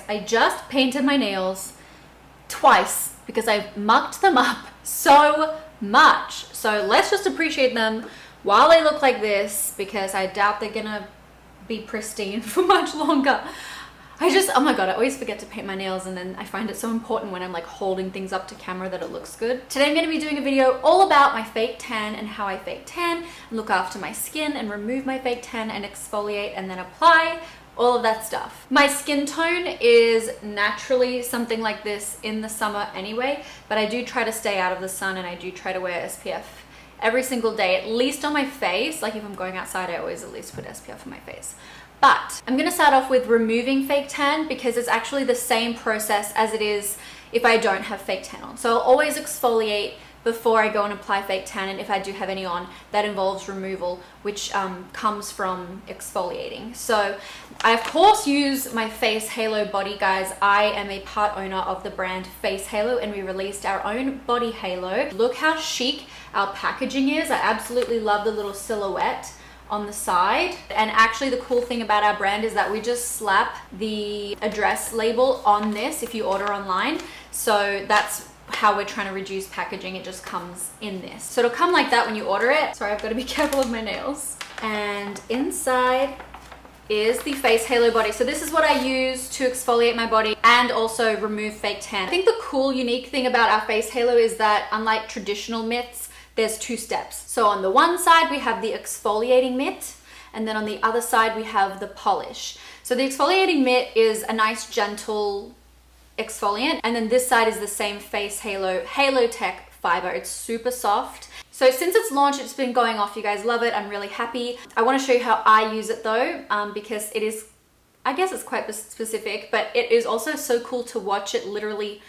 guys, I just painted my nails twice because I've mucked them up so much. So let's just appreciate them while they look like this, because I doubt they're gonna be pristine for much longer. Oh my god, I always forget to paint my nails, and then I find it so important when I'm like holding things up to camera that it looks good. Today I'm going to be doing a video all about my fake tan and how I fake tan and look after my skin and remove my fake tan and exfoliate and then apply all of that stuff. My skin tone is naturally something like this in the summer anyway, but I do try to stay out of the sun and I do try to wear SPF every single day, at least on my face. Like if I'm going outside, I always at least put SPF on my face. But I'm gonna start off with removing fake tan because it's actually the same process as it is if I don't have fake tan on. So I'll always exfoliate before I go and apply fake tan, and if I do have any on, that involves removal, which comes from exfoliating. So I of course use my Face Halo body, guys. I am a part owner of the brand Face Halo, and we released our own body halo. Look how chic our packaging is. I absolutely love the little silhouette on the side. And actually the cool thing about our brand is that we just slap the address label on this if you order online. So that's how we're trying to reduce packaging. It just comes in this. So it'll come like that when you order it. Sorry, I've got to be careful of my nails. And inside is the Face Halo body. So this is what I use to exfoliate my body and also remove fake tan. I think the cool, unique thing about our Face Halo is that unlike traditional mitts, there's two steps. So on the one side, we have the exfoliating mitt, and then on the other side, we have the polish. So the exfoliating mitt is a nice, gentle exfoliant, and then this side is the same Face Halo Tech fiber. It's super soft. So since its launch, it's been going off. You guys love it. I'm really happy. I want to show you how I use it though, because it is, I guess it's quite specific, but it is also so cool to watch it literally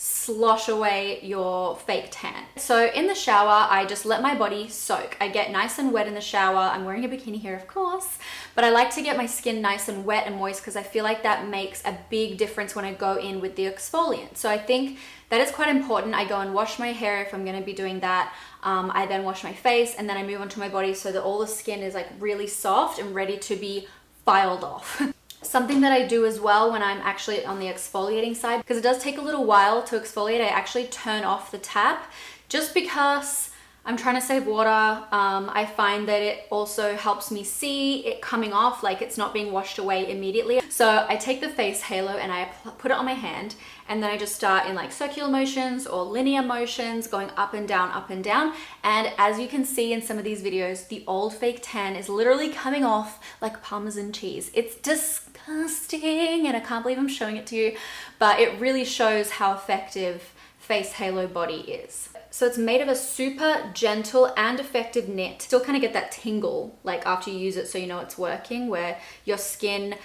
slosh away your fake tan. So in the shower, I just let my body soak. I get nice and wet in the shower. I'm wearing a bikini here, of course, but I like to get my skin nice and wet and moist because I feel like that makes a big difference when I go in with the exfoliant. So I think that is quite important. I go and wash my hair if I'm going to be doing that. I then wash my face, and then I move on to my body so that all the skin is like really soft and ready to be filed off. Something that I do as well when I'm actually on the exfoliating side, because it does take a little while to exfoliate, I actually turn off the tap just because I'm trying to save water. I find that it also helps me see it coming off, like it's not being washed away immediately. So I take the Face Halo and I put it on my hand, and then I just start in like circular motions or linear motions, going up and down, up and down. And as you can see in some of these videos, the old fake tan is literally coming off like Parmesan cheese. It's disgusting, and I can't believe I'm showing it to you, but it really shows how effective Face Halo body is. So it's made of a super gentle and effective knit. Still kind of get that tingle like after you use it, so you know it's working, where your skin,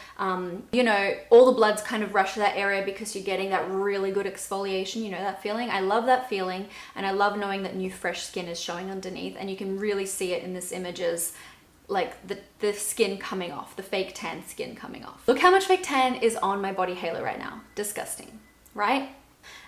you know, all the blood's kind of rush to that area because you're getting that really good exfoliation. You know that feeling? I love that feeling, and I love knowing that new fresh skin is showing underneath, and you can really see it in this images, like the skin coming off, the fake tan skin coming off. Look how much fake tan is on my body halo right now. Disgusting, right?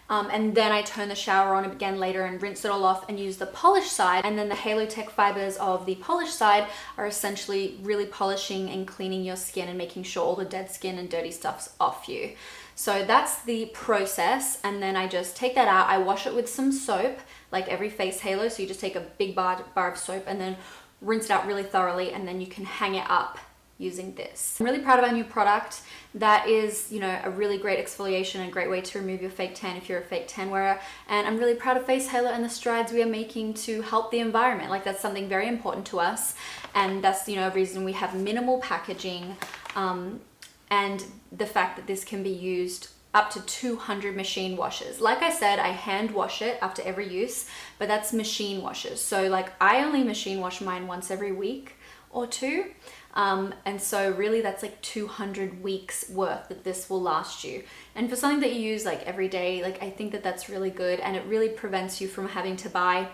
And then I turn the shower on again later and rinse it all off and use the polish side. And then the Halo Tech fibers of the polish side are essentially really polishing and cleaning your skin and making sure all the dead skin and dirty stuff's off you. So that's the process. And then I just take that out. I wash it with some soap, like every Face Halo. So you just take a big bar of soap and then rinse it out really thoroughly, and then you can hang it up using this. I'm really proud of our new product. That is, you know, a really great exfoliation and a great way to remove your fake tan if you're a fake tan wearer. And I'm really proud of Face Halo and the strides we are making to help the environment. Like that's something very important to us. And that's, you know, a reason we have minimal packaging, and the fact that this can be used up to 200 machine washes. Like I said, I hand wash it after every use, but that's machine washes. So like I only machine wash mine once every week or two. And so really that's like 200 weeks worth that this will last you. And for something that you use like every day, like I think that that's really good, and it really prevents you from having to buy,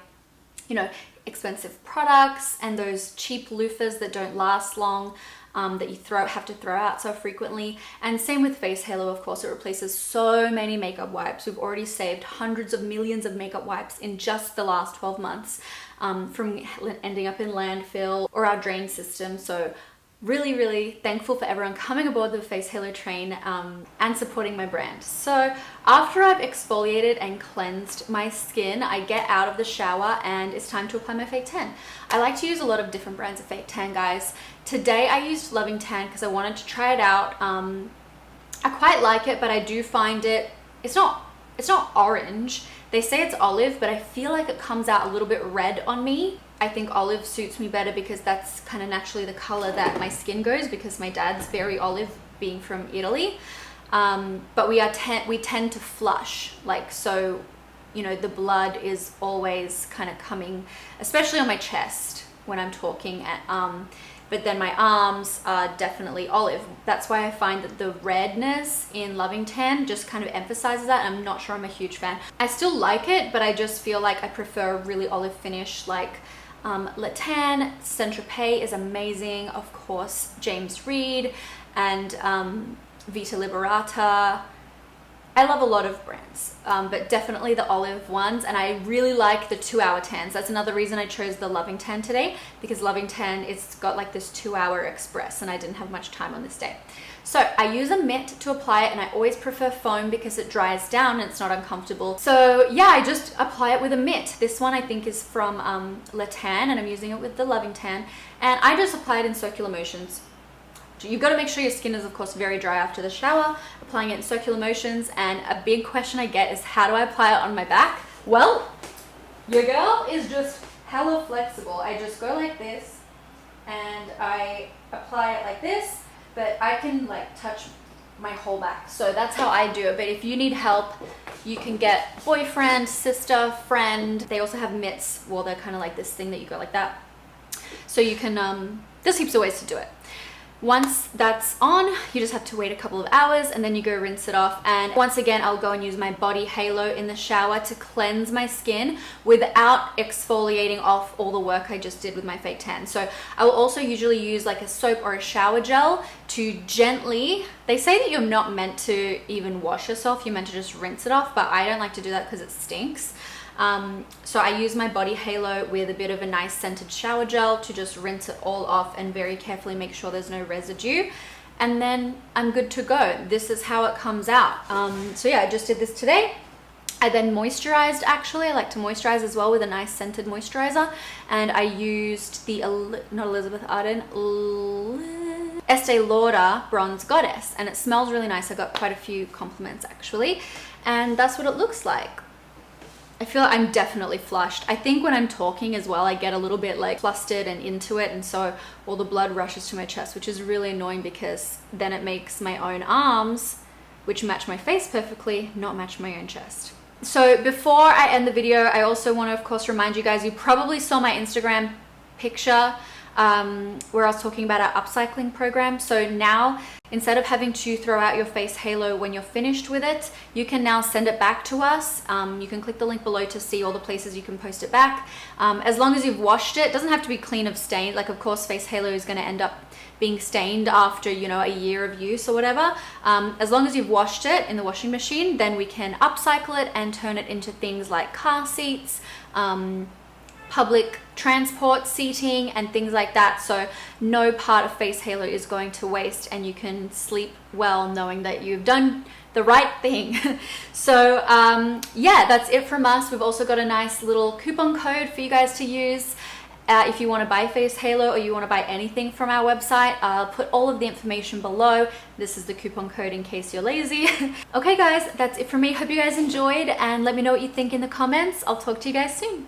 you know, expensive products and those cheap loofahs that don't last long, that you have to throw out so frequently. And same with Face Halo, of course, it replaces so many makeup wipes. We've already saved hundreds of millions of makeup wipes in just the last 12 months from ending up in landfill or our drain system. So really, really thankful for everyone coming aboard the Face Halo train and supporting my brand. So after I've exfoliated and cleansed my skin, I get out of the shower and it's time to apply my fake tan. I like to use a lot of different brands of fake tan, guys. Today I used Loving Tan because I wanted to try it out. I quite like it, but I do find it's not orange. They say it's olive, but I feel like it comes out a little bit red on me. I think olive suits me better because that's kind of naturally the color that my skin goes, because my dad's very olive, being from Italy. But we tend to flush, like, so, you know, the blood is always kind of coming, especially on my chest when I'm talking but then my arms are definitely olive. That's why I find that the redness in Loving Tan just kind of emphasizes that. I'm not sure I'm a huge fan. I still like it, but I just feel like I prefer a really olive finish, like Le Tan. Saint-Tropez is amazing. Of course, James Reed and Vita Liberata. I love a lot of brands, but definitely the olive ones, and I really like the 2-hour tans. That's another reason I chose the Loving Tan today, because Loving Tan, it's got like this 2-hour express, and I didn't have much time on this day. So I use a mitt to apply it, and I always prefer foam because it dries down and it's not uncomfortable. So yeah, I just apply it with a mitt. This one I think is from Le Tan, and I'm using it with the Loving Tan, and I just apply it in circular motions. You've got to make sure your skin is, of course, very dry after the shower, applying it in circular motions. And a big question I get is, how do I apply it on my back? Well, your girl is just hella flexible. I just go like this and I apply it like this, but I can like touch my whole back. So that's how I do it. But if you need help, you can get boyfriend, sister, friend. They also have mitts. Well, they're kind of like this thing that you go like that. So you can, there's heaps of ways to do it. Once that's on, you just have to wait a couple of hours and then you go rinse it off. And once again, I'll go and use my body halo in the shower to cleanse my skin without exfoliating off all the work I just did with my fake tan. So I will also usually use like a soap or a shower gel to gently, they say that you're not meant to even wash yourself, you're meant to just rinse it off, but I don't like to do that because it stinks. So I use my body halo with a bit of a nice scented shower gel to just rinse it all off and very carefully make sure there's no residue, and then I'm good to go. This is how it comes out. So yeah, I just did this today. I then moisturized. Actually, I like to moisturize as well with a nice scented moisturizer, and I used the not Elizabeth Arden, Estee Lauder Bronze Goddess, and it smells really nice. I got quite a few compliments actually, and that's what it looks like. I feel I'm definitely flushed. I think when I'm talking as well, I get a little bit like flustered and into it, and so all the blood rushes to my chest, which is really annoying because then it makes my own arms, which match my face perfectly, not match my own chest. So before I end the video, I also want to, of course, remind you guys, you probably saw my Instagram picture where I was talking about our upcycling program. So now, instead of having to throw out your face halo when you're finished with it, you can now send it back to us. You can click the link below to see all the places you can post it back. As long as you've washed it, it doesn't have to be clean of stain. Like, of course, face halo is going to end up being stained after, you know, a year of use or whatever. As long as you've washed it in the washing machine, then we can upcycle it and turn it into things like car seats, public transport seating and things like that. So no part of face halo is going to waste, and you can sleep well knowing that you've done the right thing. So yeah, that's it from us. We've also got a nice little coupon code for you guys to use if you want to buy face halo or you want to buy anything from our website. I'll put all of the information below. This is the coupon code in case you're lazy. Okay guys, that's it from me. Hope you guys enjoyed, and let me know what you think in the comments. I'll talk to you guys soon.